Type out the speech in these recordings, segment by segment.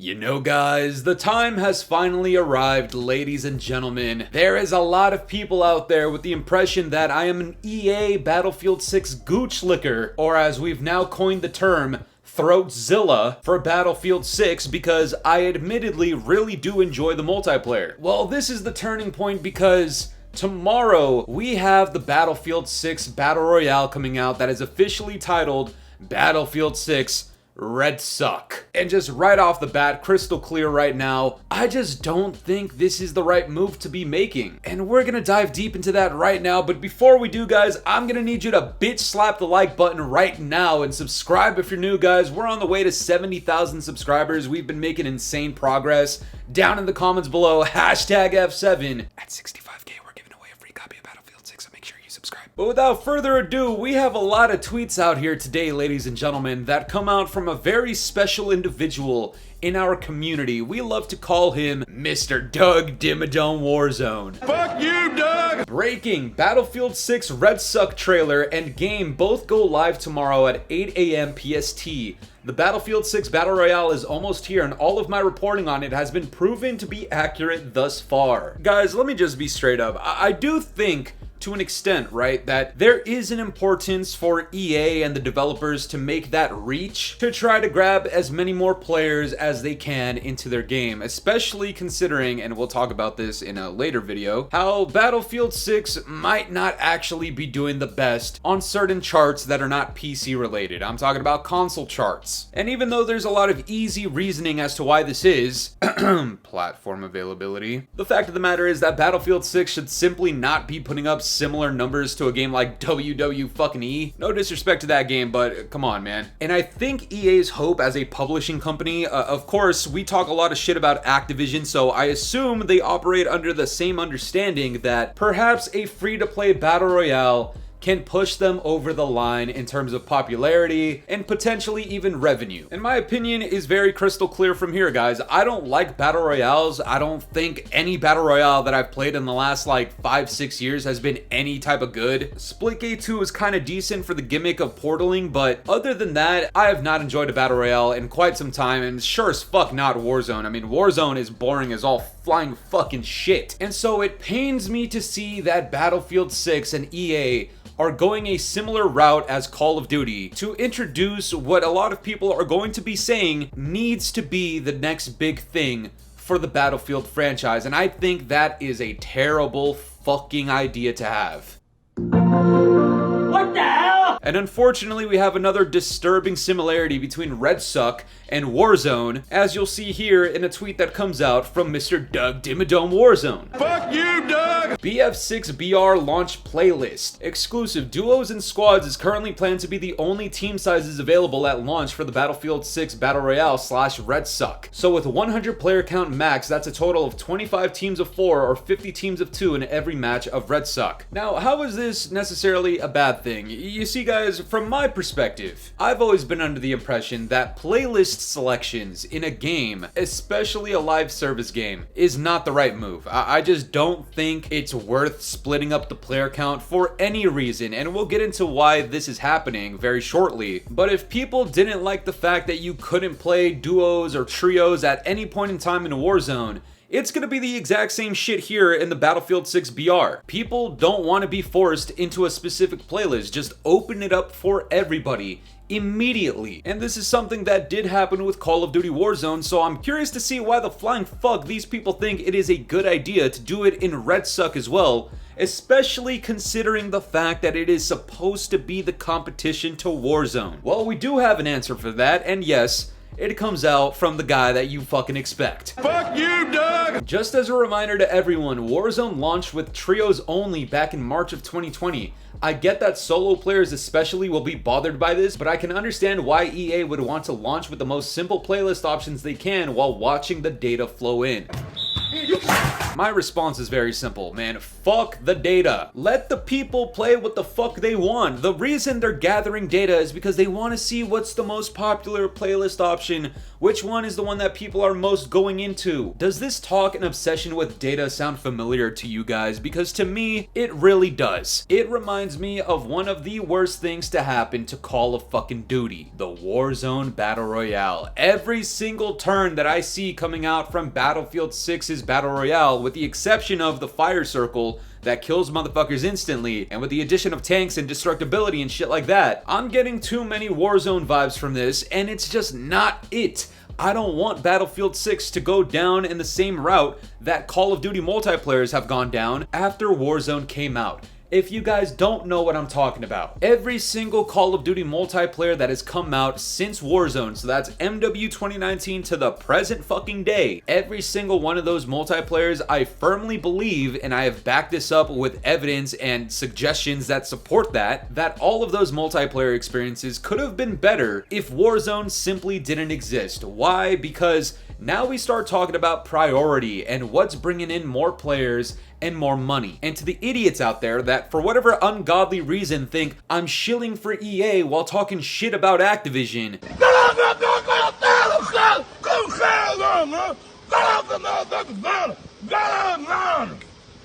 You know guys, the time has finally arrived, ladies and gentlemen. There is a lot of people out there with the impression that I am an EA Battlefield 6 gooch licker, or as we've now coined the term, Throatzilla for Battlefield 6 because I admittedly really do enjoy the multiplayer. Well, this is the turning point because tomorrow we have the Battlefield 6 Battle Royale coming out that is officially titled Battlefield 6 REDSEC. And just right off the bat, crystal clear right now, I just don't think this is the right move to be making. And we're gonna dive deep into that right now, but before we do guys, I'm gonna need you to bitch slap the like button right now and subscribe if you're new guys. We're on the way to 70,000 subscribers. We've been making insane progress. Down in the comments below, hashtag F7. At 65K, we're giving away a free copy of Battlefield 6, so make sure you subscribe. But without further ado, we have a lot of tweets out here today, ladies and gentlemen, that come out from a very special individual in our community. We love to call him Mr. Doug Dimmadome Warzone. Fuck you, Doug! Breaking: Battlefield 6 REDSEC trailer and game both go live tomorrow at 8 a.m. PST. The Battlefield 6 Battle Royale is almost here, and all of my reporting on it has been proven to be accurate thus far. Guys, let me just be straight up. I do think, to an extent, right, that there is an importance for EA and the developers to make that reach to try to grab as many more players as they can into their game, especially considering, and we'll talk about this in a later video, how Battlefield 6 might not actually be doing the best on certain charts that are not PC related. I'm talking about console charts. And even though there's a lot of easy reasoning as to why this is, platform availability, the fact of the matter is that Battlefield 6 should simply not be putting up similar numbers to a game like WWE. No disrespect to that game, but come on, man. And I think EA's hope as a publishing company, of course, we talk a lot of shit about Activision, so I assume they operate under the same understanding that perhaps a free-to-play Battle Royale can push them over the line in terms of popularity and potentially even revenue. And my opinion is very crystal clear from here, guys. I don't like battle royales. I don't think any battle royale that I've played in the last like 5-6 years has been any type of good. Splitgate 2 is kind of decent for the gimmick of portaling, but other than that, I have not enjoyed a battle royale in quite some time, and sure as fuck not Warzone. I mean, Warzone is boring as all flying fucking shit. And so it pains me to see that Battlefield 6 and EA are going a similar route as Call of Duty to introduce what a lot of people are going to be saying needs to be the next big thing for the Battlefield franchise. And I think that is a terrible fucking idea to have. What the hell? And unfortunately, we have another disturbing similarity between REDSEC and Warzone, as you'll see here in a tweet that comes out from Mr. Doug Dimmadome Warzone. Fuck you, Doug! BF6BR launch playlist. Exclusive duos and squads is currently planned to be the only team sizes available at launch for the Battlefield 6 Battle Royale / REDSEC. So with 100 player count max, that's a total of 25 teams of 4 or 50 teams of 2 in every match of REDSEC. Now, how is this necessarily a bad thing? You see guys, from my perspective, I've always been under the impression that playlist selections in a game, especially a live service game, is not the right move. I just don't think it's worth splitting up the player count for any reason, and we'll get into why this is happening very shortly. But if people didn't like the fact that you couldn't play duos or trios at any point in time in Warzone, it's gonna be the exact same shit here in the Battlefield 6 BR. People don't want to be forced into a specific playlist. Just open it up for everybody immediately. And this is something that did happen with Call of Duty Warzone, so I'm curious to see why the flying fuck these people think it is a good idea to do it in REDSEC as well, especially considering the fact that it is supposed to be the competition to Warzone. Well, we do have an answer for that, and yes, it comes out from the guy that you fucking expect. Fuck you, Doug! Just as a reminder to everyone, Warzone launched with trios only back in March of 2020. I get that solo players especially will be bothered by this, but I can understand why EA would want to launch with the most simple playlist options they can while watching the data flow in. My response is very simple, man. Fuck the data. Let the people play what the fuck they want. The reason they're gathering data is because they want to see what's the most popular playlist option, which one is the one that people are most going into. Does this talk and obsession with data sound familiar to you guys? Because to me, it really does. It reminds me of one of the worst things to happen to Call of fucking Duty, the Warzone Battle Royale. Every single turn that I see coming out from Battlefield 6's Battle Royale, with the exception of the fire circle that kills motherfuckers instantly, and with the addition of tanks and destructibility and shit like that, I'm getting too many Warzone vibes from this, and it's just not it. I don't want Battlefield 6 to go down in the same route that Call of Duty multiplayers have gone down after Warzone came out. If you guys don't know what I'm talking about, every single Call of Duty multiplayer that has come out since Warzone, so that's MW 2019 to the present fucking day, every single one of those multiplayers, I firmly believe, and I have backed this up with evidence and suggestions that support that all of those multiplayer experiences could have been better if Warzone simply didn't exist. Why? Because now we start talking about priority and what's bringing in more players and more money. And to the idiots out there that for whatever ungodly reason think I'm shilling for EA while talking shit about Activision,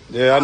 yeah,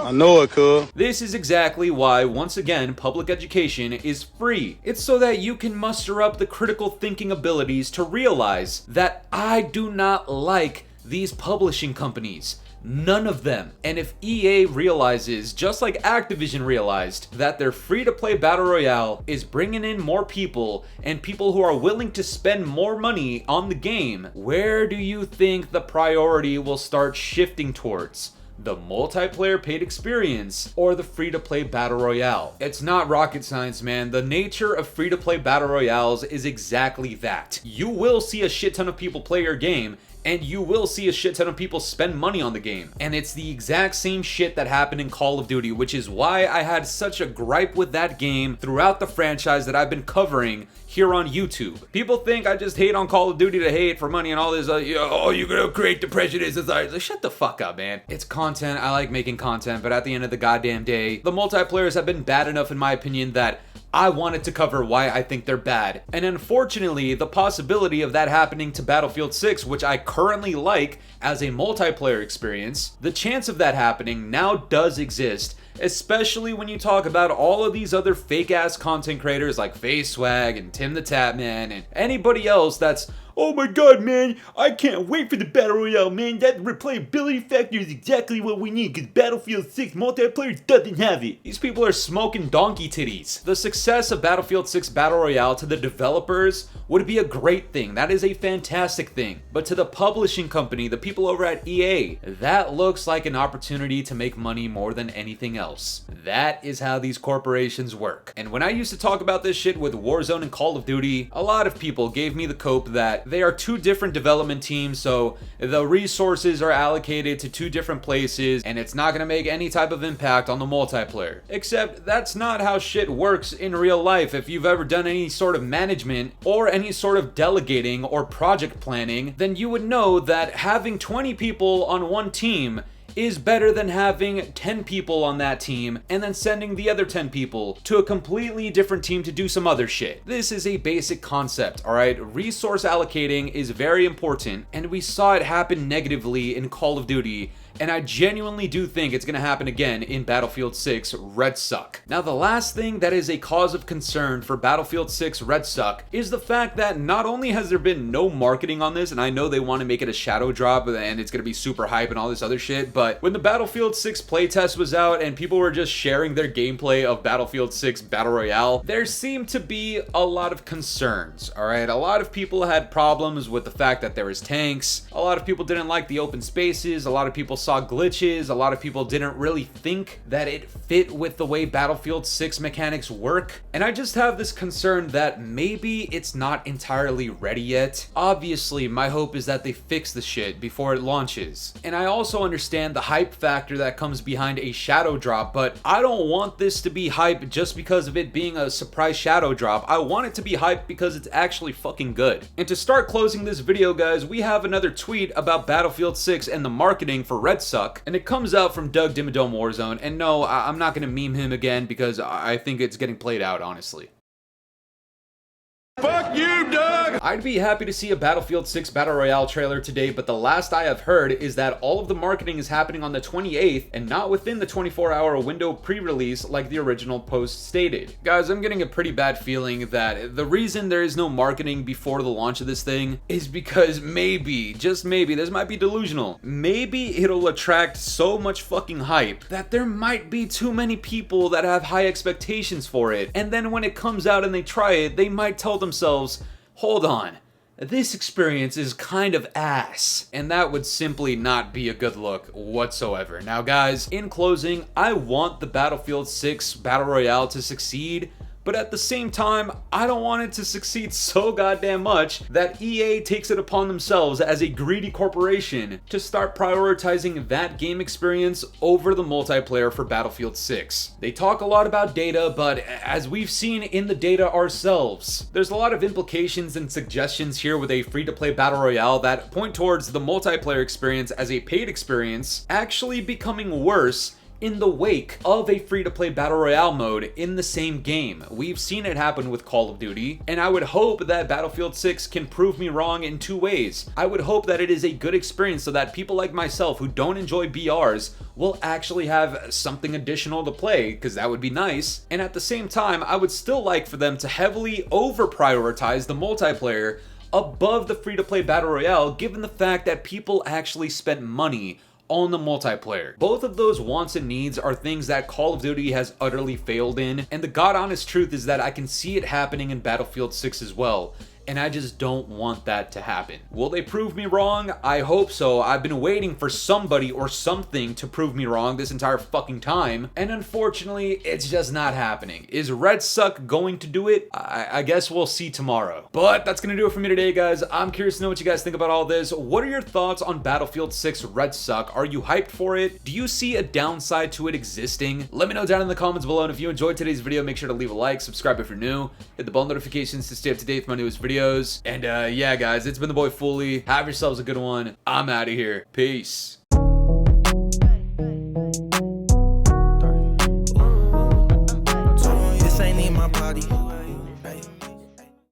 I know it, cuz. this is exactly why, once again, public education is free. It's so that you can muster up the critical thinking abilities to realize that I do not like these publishing companies. None of them. And if EA realizes, just like Activision realized, that their free-to-play Battle Royale is bringing in more people and people who are willing to spend more money on the game, where do you think the priority will start shifting towards? The multiplayer paid experience or the free-to-play Battle Royale? It's not rocket science, man. The nature of free-to-play Battle Royales is exactly that. You will see a shit ton of people play your game, and you will see a shit ton of people spend money on the game. And it's the exact same shit that happened in Call of Duty, which is why I had such a gripe with that game throughout the franchise that I've been covering here on YouTube. People think I just hate on Call of Duty to hate for money and all this, oh, you're gonna create the prejudice. It's like, shut the fuck up, man. It's content, I like making content, but at the end of the goddamn day, the multiplayers have been bad enough in my opinion that I wanted to cover why I think they're bad. And unfortunately, the possibility of that happening to Battlefield 6, which I currently like as a multiplayer experience, the chance of that happening now does exist, especially when you talk about all of these other fake-ass content creators like FaceSwag and Tim the Tapman and anybody else that's, oh my god, man, I can't wait for the Battle Royale, man. That replayability factor is exactly what we need because Battlefield 6 multiplayer doesn't have it. These people are smoking donkey titties. The success of Battlefield 6 Battle Royale to the developers would be a great thing. That is a fantastic thing. But to the publishing company, the people over at EA, that looks like an opportunity to make money more than anything else. That is how these corporations work. And when I used to talk about this shit with Warzone and Call of Duty, a lot of people gave me the cope that they are two different development teams, so the resources are allocated to two different places, and it's not gonna make any type of impact on the multiplayer. Except that's not how shit works in real life. If you've ever done any sort of management or any sort of delegating or project planning, then you would know that having 20 people on one team is better than having 10 people on that team and then sending the other 10 people to a completely different team to do some other shit. This is a basic concept, alright? Resource allocating is very important, and we saw it happen negatively in Call of Duty, and I genuinely do think it's gonna happen again in Battlefield 6 REDSEC. Now, the last thing that is a cause of concern for Battlefield 6 REDSEC is the fact that not only has there been no marketing on this, and I know they want to make it a shadow drop and it's gonna be super hype and all this other shit, but when the Battlefield 6 playtest was out and people were just sharing their gameplay of Battlefield 6 Battle Royale, there seemed to be a lot of concerns, alright? A lot of people had problems with the fact that there was tanks, a lot of people didn't like the open spaces, a lot of people saw glitches, a lot of people didn't really think that it fit with the way Battlefield 6 mechanics work, and I just have this concern that maybe it's not entirely ready yet. Obviously, my hope is that they fix the shit before it launches. And I also understand the hype factor that comes behind a shadow drop, but I don't want this to be hype just because of it being a surprise shadow drop. I want it to be hype because it's actually fucking good. And to start closing this video, guys, we have another tweet about Battlefield 6 and the marketing for REDSEC, and it comes out from Doug Dimmadome Warzone. And no, I'm not gonna meme him again because I think it's getting played out, honestly. Fuck you, Doug! I'd be happy to see a Battlefield 6 Battle Royale trailer today, but the last I have heard is that all of the marketing is happening on the 28th and not within the 24-hour window pre-release like the original post stated. Guys, I'm getting a pretty bad feeling that the reason there is no marketing before the launch of this thing is because maybe, just maybe, this might be delusional, maybe it'll attract so much fucking hype that there might be too many people that have high expectations for it, and then when it comes out and they try it, they might tell themselves, hold on, this experience is kind of ass, and that would simply not be a good look whatsoever. Now guys, in closing, I want the Battlefield 6 Battle Royale to succeed, but at the same time, I don't want it to succeed so goddamn much that EA takes it upon themselves as a greedy corporation to start prioritizing that game experience over the multiplayer for Battlefield 6. They talk a lot about data, but as we've seen in the data ourselves, there's a lot of implications and suggestions here with a free-to-play Battle Royale that point towards the multiplayer experience as a paid experience actually becoming worse in the wake of a free-to-play Battle Royale mode in the same game. We've seen it happen with Call of Duty, and I would hope that Battlefield 6 can prove me wrong in two ways. I would hope that it is a good experience so that people like myself who don't enjoy BRs will actually have something additional to play, because that would be nice. And at the same time, I would still like for them to heavily over-prioritize the multiplayer above the free-to-play Battle Royale, given the fact that people actually spent money on the multiplayer. Both of those wants and needs are things that Call of Duty has utterly failed in, and the god honest truth is that I can see it happening in Battlefield 6 as well, and I just don't want that to happen. Will they prove me wrong? I hope so. I've been waiting for somebody or something to prove me wrong this entire fucking time, and unfortunately, it's just not happening. Is REDSEC going to do it? I guess we'll see tomorrow. But that's gonna do it for me today, guys. I'm curious to know what you guys think about all this. What are your thoughts on Battlefield 6 REDSEC? Are you hyped for it? Do you see a downside to it existing? Let me know down in the comments below, and if you enjoyed today's video, make sure to leave a like, subscribe if you're new, hit the bell notifications to stay up to date with my newest videos. And yeah, guys, it's been the boy Fooly. Have yourselves a good one. I'm out of here. Peace. This ain't in my body.